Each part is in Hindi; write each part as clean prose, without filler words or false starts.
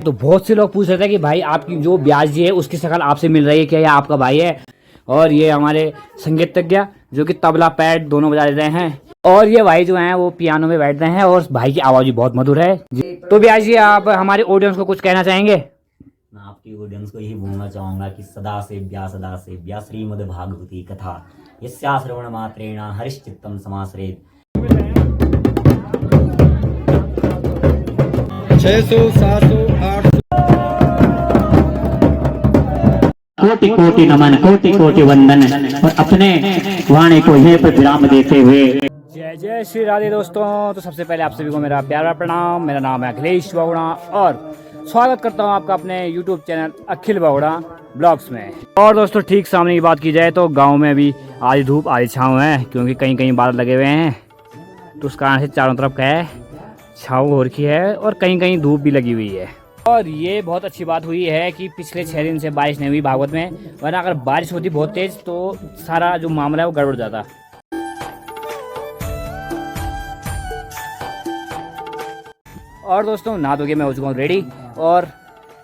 तो बहुत से लोग पूछ रहे थे कि भाई आपकी जो ब्याज जी है उसकी शक्ल आपसे मिल रही है क्या, या आपका भाई है। और ये हमारे संगीतज्ञ जो कि तबला पैड दोनों बजा देते हैं, और ये भाई जो हैं वो पियानो में बैठते हैं, और भाई की आवाज़ भी बहुत मधुर है। तो ब्याज जी आप हमारे ऑडियंस को कुछ कहना चाहेंगे? मैं आपकी ऑडियंस को यही बोलना चाहूंगा कि सदा से ब्या श्रीमद् भागवती कथा यस्या श्रवण मात्रेण हरिश्चित्तम समाश्रेत। 600 700 800 कोटि कोटि नमन कोटि कोटि वंदन, और अपने वाणी को यहीं पर विराम देते हुए जय जय श्री राधे दोस्तों। तो सबसे पहले आप सभी को मेरा प्यारा प्रणाम। मेरा नाम है अखिलेश बहुड़ा और स्वागत करता हूं आपका अपने YouTube चैनल अखिल बहुड़ा ब्लॉग्स में। और दोस्तों ठीक सामने की बात की जाए तो गांव में भी आधी धूप आधी छाँव है, क्योंकि कहीं कहीं बादल लगे हुए हैं, तो उस कारण से चारों तरफ का है छाँव हो रखी है और कहीं कहीं धूप भी लगी हुई है। और ये बहुत अच्छी बात हुई है कि पिछले 6 दिन से बारिश नहीं हुई भागवत में, वरना अगर बारिश होती बहुत तेज़ तो सारा जो मामला है वो गड़बड़ जाता। और दोस्तों नहा धो के मैं हो चुका हूँ रेडी, और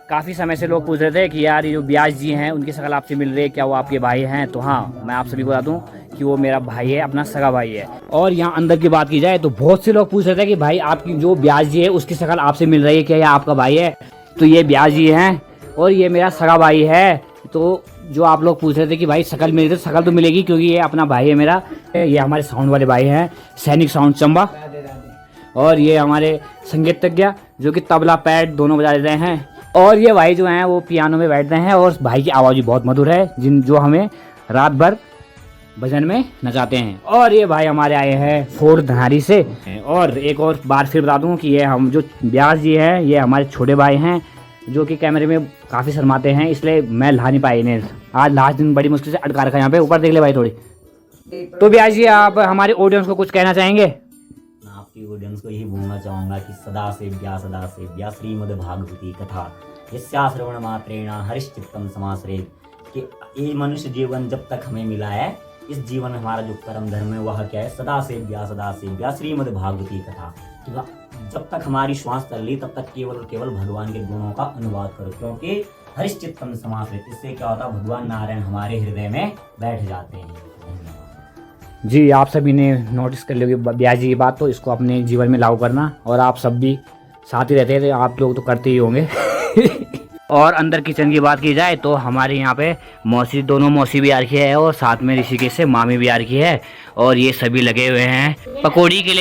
काफ़ी समय से लोग पूछ रहे थे कि यार ये जो ब्याज जी हैं उनकी शक्ल आपसे मिल रही है क्या, वो आपके भाई हैं? तो हाँ, मैं आप सभी को बता दूँ कि वो मेरा भाई है, अपना सगा भाई है। और यहाँ अंदर की बात की जाए तो बहुत से लोग पूछ रहे थे कि भाई आपकी जो ब्याज जी है उसकी शक्ल आपसे मिल रही है क्या, या आपका भाई है? तो ये ब्याज जी हैं और ये मेरा सगा भाई है। तो जो आप लोग पूछ रहे थे कि भाई शक्ल मिली, तो शक्ल तो मिलेगी क्योंकि ये अपना भाई है मेरा। ये हमारे साउंड वाले भाई हैं, सैनिक साउंड चंबा। और ये हमारे संगीतज्ञ जो कि तबला पैड दोनों बजा देते हैं, और ये भाई जो हैं वो पियानो में बैठते हैं, और भाई की आवाज़ भी बहुत मधुर है जो हमें रात भर भजन में नचाते हैं। और ये भाई हमारे आए हैं फोर्ड धनारी से। और एक और बार फिर बता दूं कि ये हम जो ब्यास जी हैं ये हमारे छोटे भाई हैं, जो कि कैमरे में काफ़ी शर्माते हैं, इसलिए मैं ला नहीं पाई इन्हें। आज लास्ट दिन बड़ी मुश्किल से अटका रखा यहाँ पे, ऊपर देख ले भाई थोड़ी। तो ब्यास जी आप हमारे ऑडियंस को कुछ कहना चाहेंगे? मैं आपकी ऑडियंस को यही बोलना चाहूंगा कि सदा से ब्या श्रीमद् भागवती कथा यस्या श्रवण मात्रेण हरिश्चित्तम समाश्रेत। कि ये मनुष्य जीवन जब तक हमें मिला है, इस जीवन में हमारा जो परम धर्म है वह क्या है, सदा से ब्या श्रीमद् भागवती कथा। जब तक हमारी श्वास चल रही तब तक केवल और केवल भगवान के गुणों का अनुवाद करो, क्योंकि हरिश्चित्तम समाश्रित, इससे क्या होता है भगवान नारायण हमारे हृदय में बैठ जाते हैं। जी आप सभी ने नोटिस कर लोगे ब्याज जी की बात, तो इसको अपने जीवन में लागू करना, और आप सब भी साथ ही रहते हैं तो आप लोग तो करते ही होंगे। और अंदर किचन की बात की जाए तो हमारे यहाँ पे मौसी, दोनों मौसी भी आ रखी है, और साथ में ऋषिकेश से मामी भी आ रखी है। और ये सभी लगे हुए हैं पकौड़ी के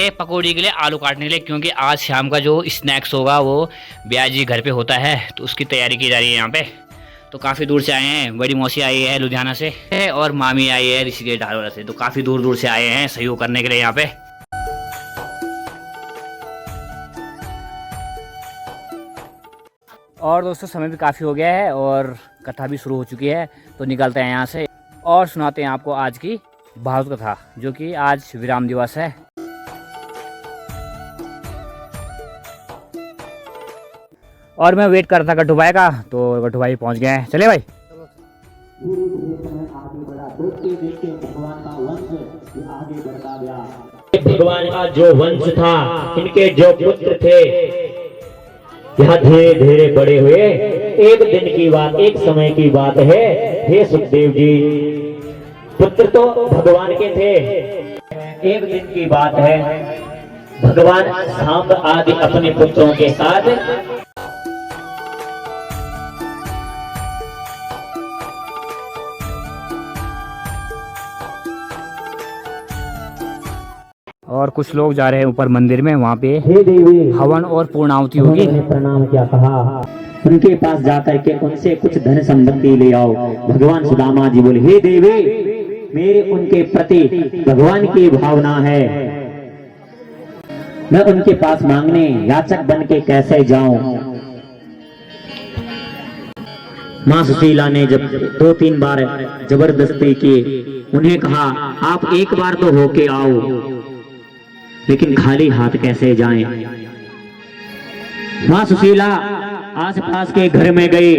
लिए आलू काटने के लिए, क्योंकि आज शाम का जो स्नैक्स होगा वो ब्याज जी घर पे होता है, तो उसकी तैयारी की जा रही है यहाँ पे। तो काफ़ी दूर से आए हैं, बड़ी मौसी आई है लुधियाना से, और मामी आई है ऋषिकेश धारवाड़ा से, तो काफ़ी दूर दूर से आए हैं सहयोग करने के लिए यहाँ पे। और दोस्तों समय भी काफ़ी हो गया है और कथा भी शुरू हो चुकी है, तो निकलते हैं यहाँ से और सुनाते हैं आपको आज की भागवत कथा, जो कि आज विराम दिवस है। और मैं वेट कर रहा था गट्टू भाई का, तो गट्टू भाई पहुँच गए हैं। चले भाई। भगवान का जो वंश था, इनके जो पुत्र थे, यह धीरे धीरे बड़े हुए। एक दिन की बात, एक समय की बात है, हे सुखदेव जी, पुत्र तो भगवान के थे। एक दिन की बात है, भगवान सांब आदि अपने पुत्रों के साथ और कुछ लोग जा रहे हैं ऊपर मंदिर में, वहाँ पे हे देवी हवन और पूर्णाहुति होगी। प्रणाम क्या कहा, उनके पास जाकर के उनसे कुछ धन संपत्ति ले आओ। भगवान सुदामा जी बोले, हे देवी मेरे उनके प्रति भगवान की भावना है, मैं उनके पास मांगने याचक बन के कैसे जाऊं। मां सुशीला ने जब 2-3 बार जबरदस्ती की, उन्हें कहा आप एक बार तो होके आओ, लेकिन खाली हाथ कैसे जाएं। मां सुशीला आस पास के घर में गई,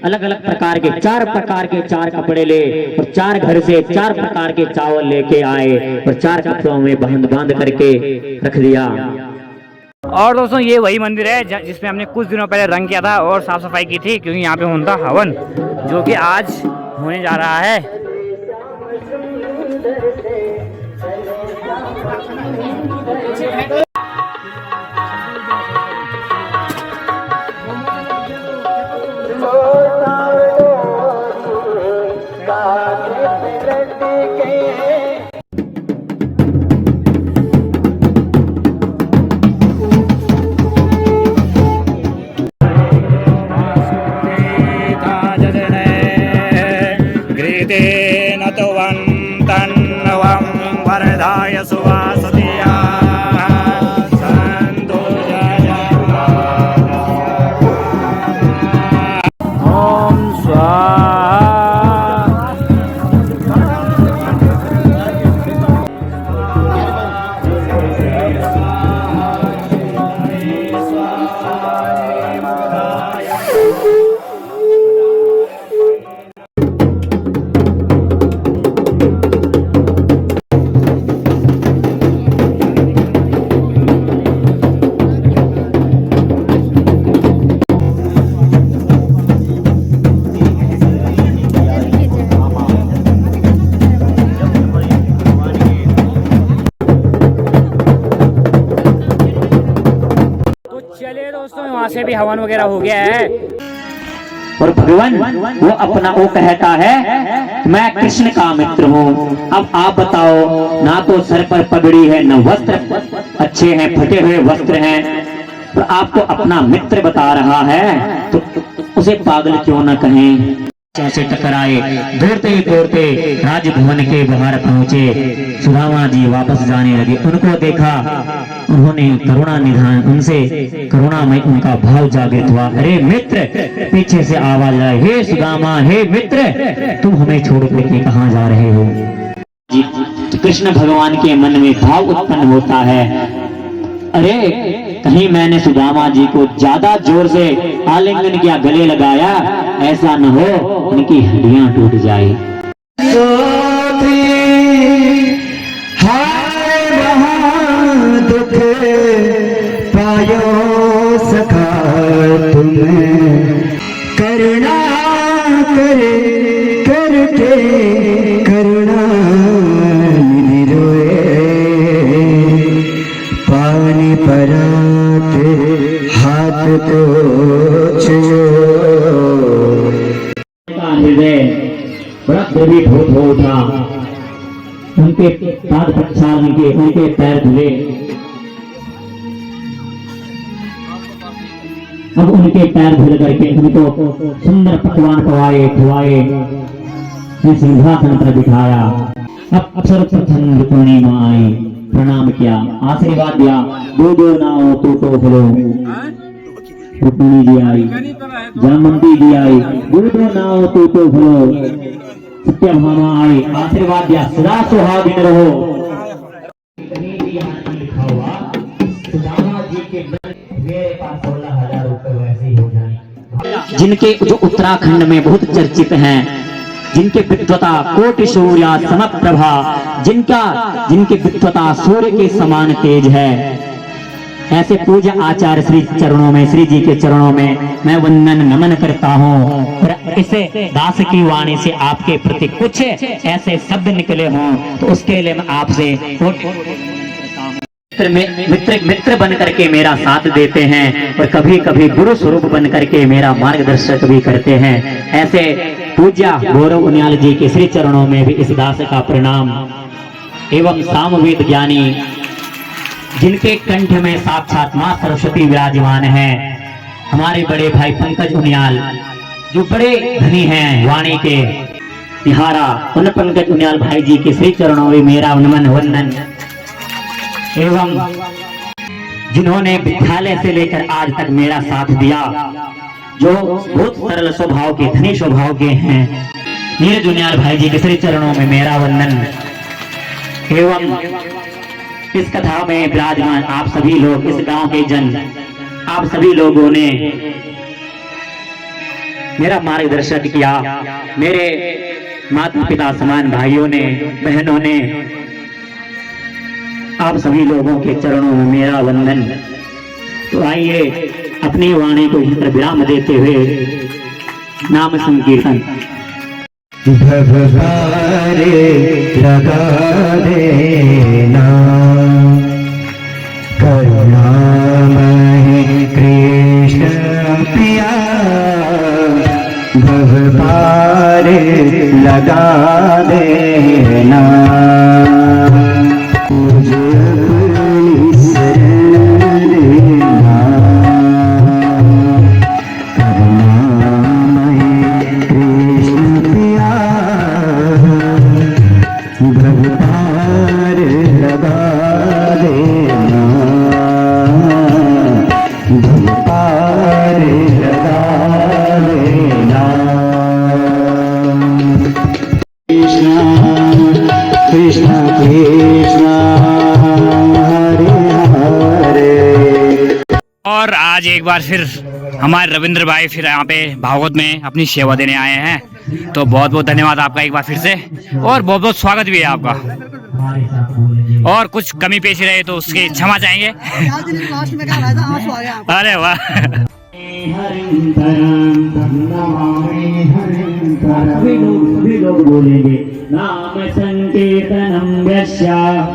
अलग अलग प्रकार के 4 प्रकार के 4 कपड़े ले, और 4 घर से 4 प्रकार के चावल लेके आए, और 4 कपड़ों में बांध करके रख दिया। और दोस्तों ये वही मंदिर है जिसमें हमने कुछ दिनों पहले रंग किया था और साफ सफाई की थी, क्योंकि यहाँ पे होता हवन जो कि आज होने जा रहा है। वरदाय सुवासदिया संतो ओम स्वाहा। चलिए दोस्तों, वहाँ से भी हवन वगैरह हो गया है। और भगवान वो कहता है मैं कृष्ण का मित्र हूँ। अब आप बताओ, ना तो सर पर पगड़ी है, न वस्त्र अच्छे हैं, फटे हुए वस्त्र हैं, और आपको अपना मित्र बता रहा है, तो उसे पागल क्यों न कहें। से टकराए, दौड़ते राजभवन के बाहर पहुंचे। सुदामा जी वापस जाने लगे, उनको देखा, उन्होंने करुणा निधान, उनसे करुणामय उनका भाव जागृत हुआ। अरे मित्र, पीछे से आवाज आई, हे सुदामा, हे मित्र, तुम हमें छोड़ के कहाँ जा रहे हो। जी, तो कृष्ण भगवान के मन में भाव उत्पन्न होता है, अरे कहीं मैंने सुदामा जी को ज्यादा जोर से आलिंगन किया, गले लगाया, ऐसा न हो उनकी हड्डियां टूट जाए। दुख पायो सखा तुम्हें, करुणा करे करके करुणा निरोए, पानी पराते हाथ को छुओ। हृदय बड़ा द्रवित हो उठा, उनके पाद प्रक्षालन के, उनके पैर धुले। अब उनके पैर धुल करके उनको सुंदर पकवान खवाए, सिंहासन पर बिठाया। अब अवसर प्रथम पूर्णिमा आई, प्रणाम किया, आशीर्वाद दिया, दो नाव टूटो फलो। रुक्मिणी जी आई, जामवंती जी आई, दो नाव टूटो फलो। सत्यभामा आई, आशीर्वाद दिया, सदा सुहागिन रहो। लिखा हुआ सुदामा जी के मेरे पास 16,000 रुपए वैसे ही हो जाए। जिनके जो उत्तराखंड में बहुत चर्चित हैं, जिनके विद्वता कोटि सूर्या समप्रभा, जिनके विद्वता सूर्य के समान तेज है, ऐसे पूज्य आचार्य श्री चरणों में, श्री जी के चरणों में मैं वंदन नमन करता हूँ। और इसे दास की वाणी से आपके प्रति कुछ ऐसे शब्द निकले हों तो उसके लिए मैं आपसे मित्र बन करके मेरा साथ देते हैं, और कभी कभी गुरु स्वरूप बन करके मेरा मार्गदर्शक भी करते हैं। ऐसे पूज्य गौरव उनियाल जी के श्री चरणों में भी इस दास का प्रणाम। एवं सामवेद ज्ञानी, जिनके कंठ में साक्षात मां सरस्वती विराजमान है, हमारे बड़े भाई पंकज उनियाल, जो बड़े धनी हैं वाणी के तिहारा, उन पंकज उनियाल भाई जी के श्री चरणों में मेरा नमन वंदन। एवं जिन्होंने विद्यालय से लेकर आज तक मेरा साथ दिया, जो बहुत सरल स्वभाव के, धनी स्वभाव के हैं, नीरज उनियाल भाई जी के श्री चरणों में मेरा वंदन। एवं इस कथा में विराजमान आप सभी लोग, इस गांव के जन, आप सभी लोगों ने मेरा मार्गदर्शन किया, मेरे माता पिता समान भाइयों ने, बहनों ने, आप सभी लोगों के चरणों में मेरा वंदन। तो आइए अपनी वाणी को यहीं पर विराम देते हुए नाम संकीर्तन। भवभारे लगा देना करुणामय कृष्ण प्रिया, भवभारे लगा देना मुझे अपनी शरण देना, करुणामय कृष्ण प्रिया, भवभार लगा देना, भवभार लगा देना। कृष्ण कृष्ण हरे हरे। और आज एक बार फिर हमारे रविंद्र भाई फिर यहाँ पे भागवत में अपनी सेवा देने आए हैं, तो बहुत बहुत धन्यवाद आपका एक बार फिर से, और बहुत बहुत स्वागत भी है आपका। और कुछ कमी पेशी रहे तो उसकी क्षमा चाहेंगे। अरे वाह। सभी लोग बोलेंगे नाम संकीर्तनम यस्य,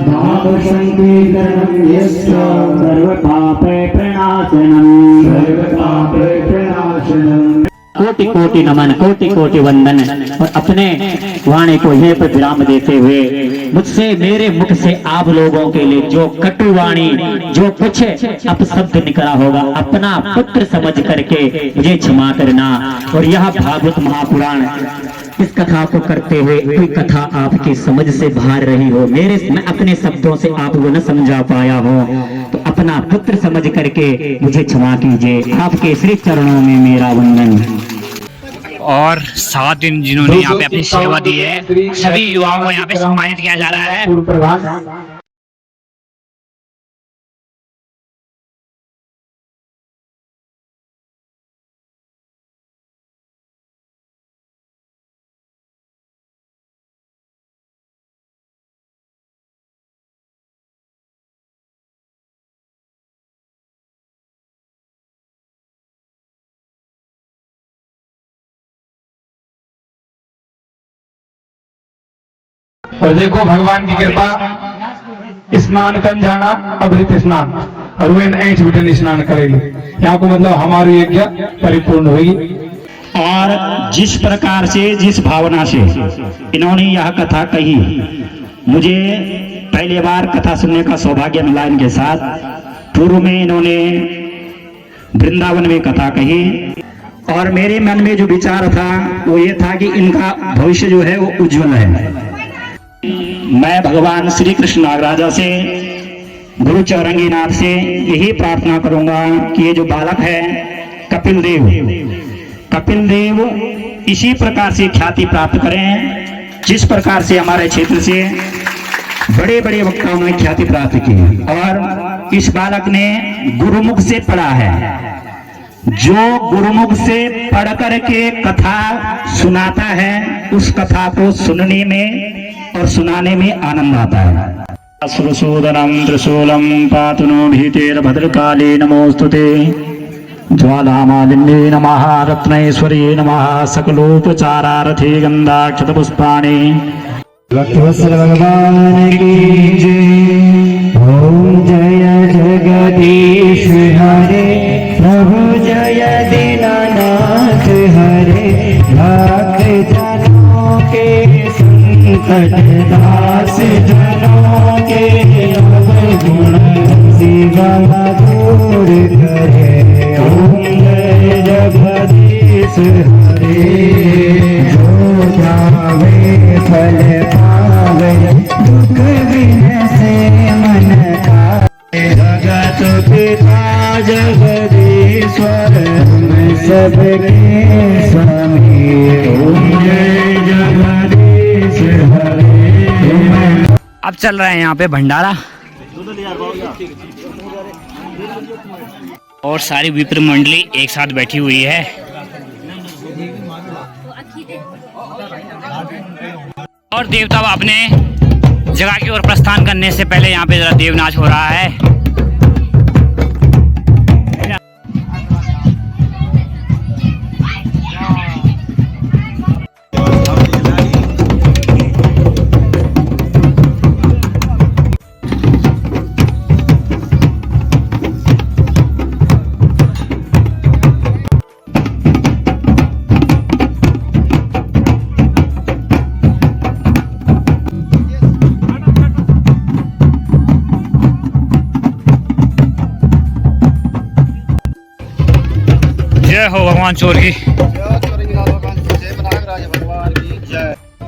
नाम संकीर्तनम यस्य, सर्व पाप प्रणाशनम, सर्व पाप प्रणाशनम। कोटि कोटि नमन, कोटि कोटि वंदन। और अपने वाणी को यहीं पर विराम देते हुए मुझसे, मेरे मुख से आप लोगों के लिए जो कटु वाणी, जो कुछ अपशब्द निकला होगा, अपना पुत्र समझ करके मुझे क्षमा करना। और यह भागवत महापुराण, इस कथा को करते हुए कोई कथा आपकी समझ से बाहर रही हो, मैं अपने शब्दों से आपको न समझा पाया हो, तो अपना पुत्र समझ करके मुझे क्षमा कीजिए। आपके श्री चरणों में मेरा वंदन। और 7 दिन जिन्होंने यहाँ पे अपनी सेवा दी है, सभी युवाओं को यहाँ पे सम्मानित किया जा रहा है। और देखो भगवान की कृपा, स्नान कर जाना अभृत स्नान, और वे ऐंठ बिटन स्नान करेगी, यहाँ को मतलब हमारी यज्ञ परिपूर्ण होगी। और जिस प्रकार से, जिस भावना से इन्होंने यह कथा कही, मुझे पहली बार कथा सुनने का सौभाग्य मिला इनके साथ। पूर्व में इन्होंने वृंदावन में कथा कही, और मेरे मन में जो विचार था वो ये था कि इनका भविष्य जो है वो उज्जवल है। मैं भगवान श्री कृष्ण नागराजा से, गुरु चौरंगीनाथ से यही प्रार्थना करूंगा कि ये जो बालक है कपिल देव इसी प्रकार से ख्याति प्राप्त करें, जिस प्रकार से हमारे क्षेत्र से बड़े बड़े वक्ताओं ने ख्याति प्राप्त की। और इस बालक ने गुरुमुख से पढ़ा है, जो गुरुमुख से पढ़ करके कथा सुनाता है, उस कथा को सुनने में और सुनाने में आनंद आता है। सुरसूदनम त्रिशूलम पातु नो भीतेर्भद्रकाली नमोस्तुते, ज्वालामालिन्ये नमः, रत्नैश्वर्ये नमः, सकलोपचारारथे गन्धाक्षतपुष्पाणि। भक्तवत्सल भगवान की जय। ओम जय जगदीश हरे, प्रभु जय दीनानाथ हरे, भक्त जनों के संकट दास जनों के गुण शिवम दूर करे। ओम जय जगदीश हरे, जो ध्यावे फल पावे, दुख बिन से मन का। जगत पिता जगदीश्वर, मैं सबके स्वामी। ओम जय जगदीश हरे। अब चल रहे हैं यहाँ पे भंडारा, और सारी विप्र मंडली एक साथ बैठी हुई है। और देवता अपने जगह की ओर प्रस्थान करने से पहले यहाँ पे जरा देवनाच हो रहा है। भगवान चोर की।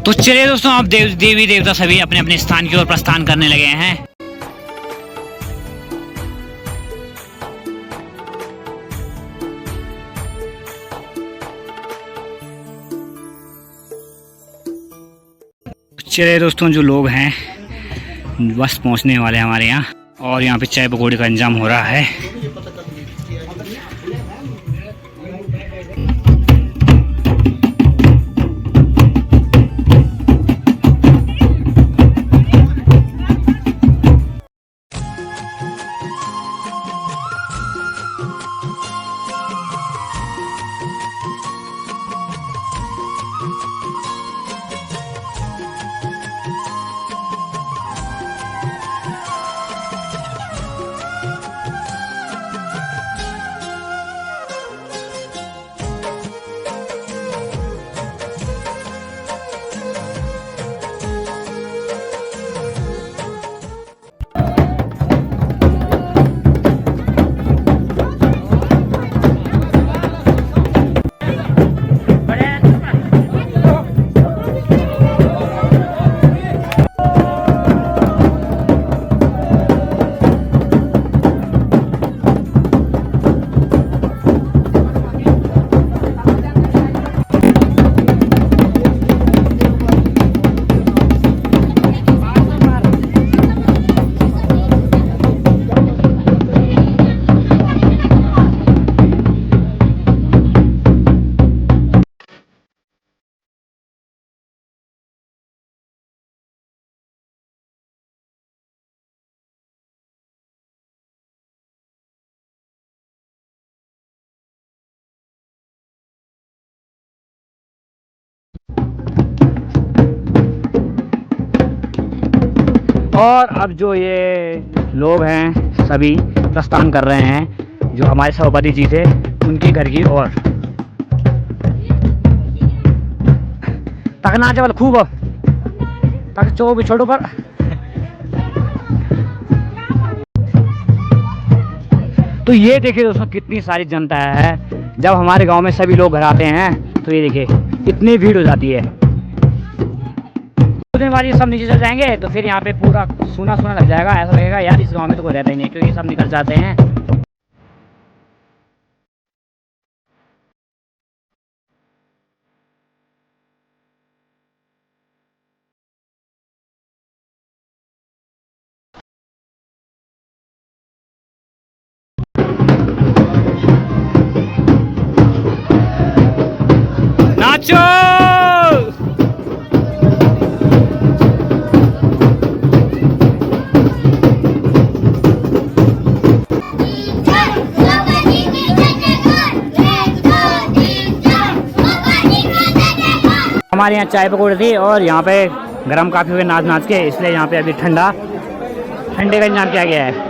तो चलिए दोस्तों, अब देवी देवता सभी अपने अपने स्थान की ओर प्रस्थान करने लगे हैं। चलिए दोस्तों, जो लोग हैं बस पहुंचने वाले हैं हमारे यहाँ, और यहाँ पे चाय पकौड़े का इंतजाम हो रहा है। और अब जो ये लोग हैं सभी प्रस्थान कर रहे हैं, जो हमारे सभापति जी थे उनके घर की ओर। तक ना चवल खूब तक चो भी छोटो पर। तो ये देखिए दोस्तों, कितनी सारी जनता है। जब हमारे गांव में सभी लोग घर आते हैं तो ये देखिए इतनी भीड़ हो जाती है। दिन बाद ये सब नीचे चल जाएंगे तो फिर यहाँ पे पूरा सूना सूना लग जाएगा। ऐसा लगेगा यार इस गांव में तो कोई रहता ही नहीं, क्योंकि सब निकल जाते हैं। नाचो। हमारे यहाँ चाय पकौड़े थी और यहाँ पे गरम काफ़ी हुए नाच नाच के, इसलिए यहाँ पे अभी ठंडे का इंतजाम किया गया है।